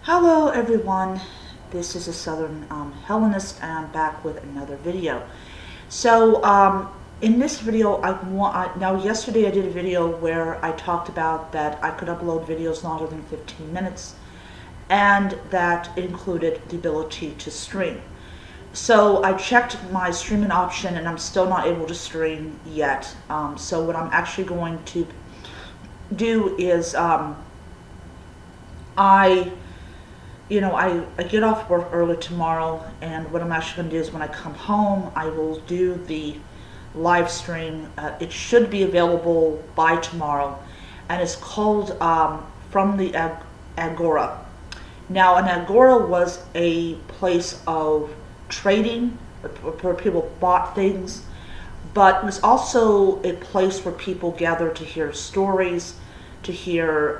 Hello everyone, this is a Southern Hellenist and I'm back with another video. In this video, now yesterday I did a video where I talked about that I could upload videos longer than 15 minutes and that included the ability to stream. So I checked my streaming option and I'm still not able to stream yet. So what I'm actually going to do is I get off work early tomorrow, and what I'm actually going to do is when I come home, I will do the live stream. It should be available by tomorrow, and it's called From the Agora. Now, an Agora was a place of trading, where people bought things, but it was also a place where people gathered to hear stories, to hear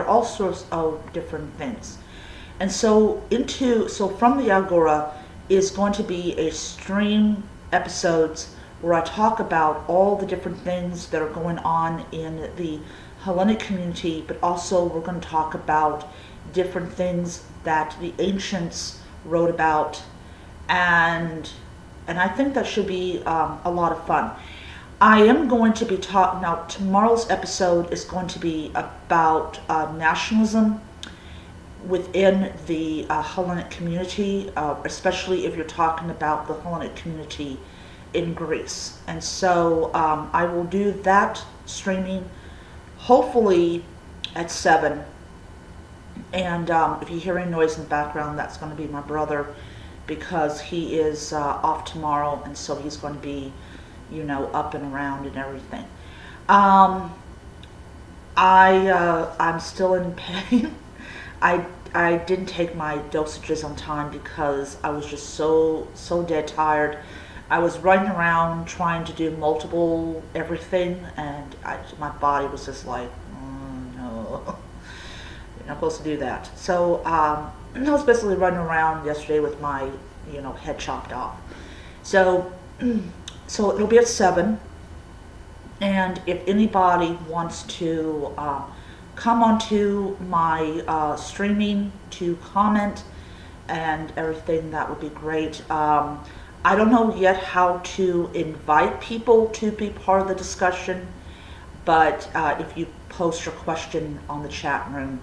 all sorts of different things. And so from the Agora is going to be a stream episodes where I talk about all the different things that are going on in the Hellenic community, but also we're going to talk about different things that the ancients wrote about, and I think that should be a lot of fun. I am going to be talking, now tomorrow's episode is going to be about nationalism within the Hellenic community, especially if you're talking about the Hellenic community in Greece. And so I will do that streaming hopefully at 7. And if you hear any noise in the background, that's going to be my brother, because he is off tomorrow, and so he's going to be up and around and everything. I'm still in pain. I didn't take my dosages on time because I was just so dead tired. I was running around trying to do multiple everything, and my body was just like, oh, no, you're not supposed to do that. So I was basically running around yesterday with my head chopped off. So it'll be at 7, and if anybody wants to come onto my streaming to comment and everything, that would be great. I don't know yet how to invite people to be part of the discussion, but if you post your question on the chat room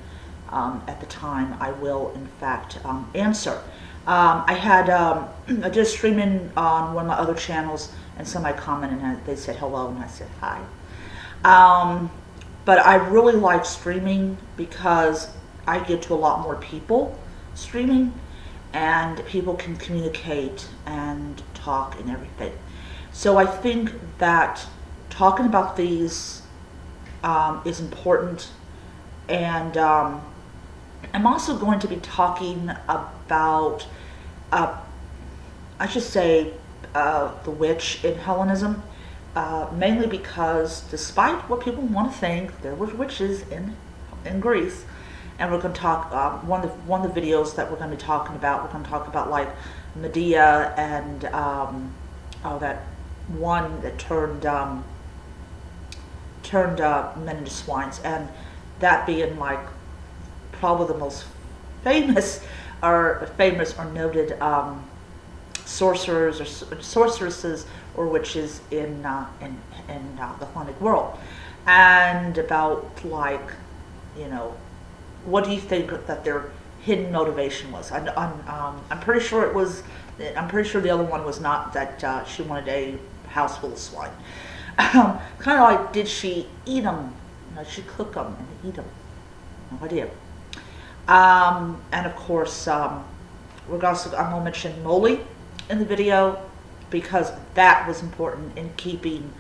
at the time, I will in fact answer. I did a streaming on one of my other channels, and somebody commented and they said hello, and I said hi. But I really like streaming because I get to a lot more people streaming, and people can communicate and talk and everything. So I think that talking about these is important, and I'm also going to be talking about, I should say, the witch in Hellenism, mainly because despite what people want to think, there were witches in Greece. And we're going to talk, one of the videos that we're going to be talking about, we're going to talk about like Medea and that one that turned men into swines, and that being like probably the most famous or noted sorcerers or sorceresses or witches in the Hellenic world. And about what do you think that their hidden motivation was? I'm pretty sure it was. I'm pretty sure the other one was not that she wanted a house full of swine. Kind of like, did she eat them? Did she cook them and eat them? No idea. And of course, I'm going to mention Molly in the video, because that was important in keeping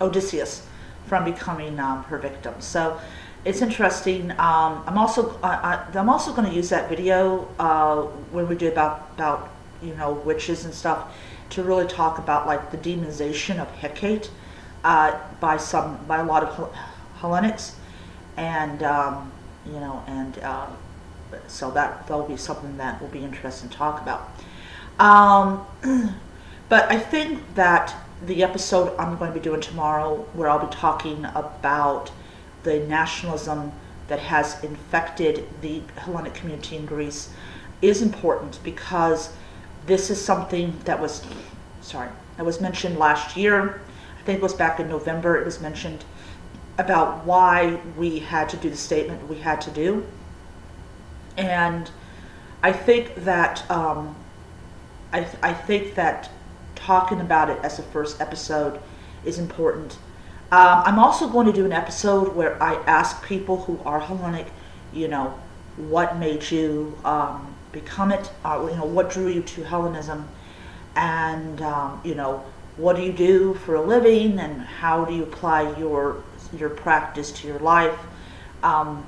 Odysseus from becoming her victim. So it's interesting. I'm also going to use that video when we do about witches and stuff, to really talk about like the demonization of Hecate by a lot of Hellenics, and so that'll be something that will be interesting to talk about. But I think that the episode I'm going to be doing tomorrow, where I'll be talking about the nationalism that has infected the Hellenic community in Greece, is important because this is something that was mentioned last year. I think it was back in November. It was mentioned about why we had to do the statement we had to do. And I think that I think that talking about it as a first episode is important. I'm also going to do an episode where I ask people who are Hellenic, what made you become it? What drew you to Hellenism? And, what do you do for a living? And how do you apply your practice to your life? And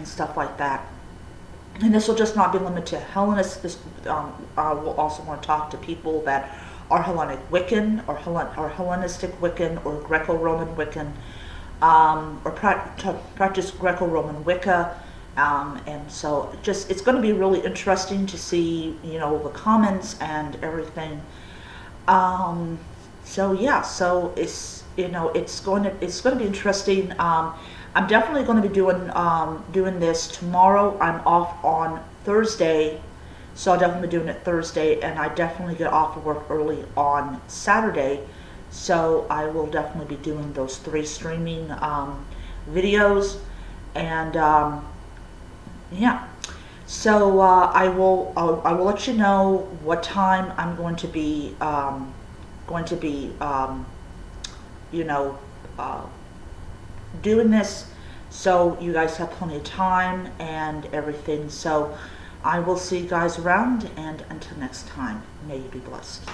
stuff like that. And this will just not be limited to Hellenists. I will also want to talk to people that are Hellenic Wiccan, or Hellenistic Wiccan, or Greco-Roman Wiccan, or practice Greco-Roman Wicca. And so it's going to be really interesting to see, the comments and everything. So it's going to be interesting. I'm definitely going to be doing this tomorrow. I'm off on Thursday, so I'll definitely be doing it Thursday, and I definitely get off of work early on Saturday, so I will definitely be doing those 3 streaming videos, and yeah. So I will let you know what time I'm going to be doing this, so you guys have plenty of time and everything. So I will see you guys around, and until next time, may you be blessed.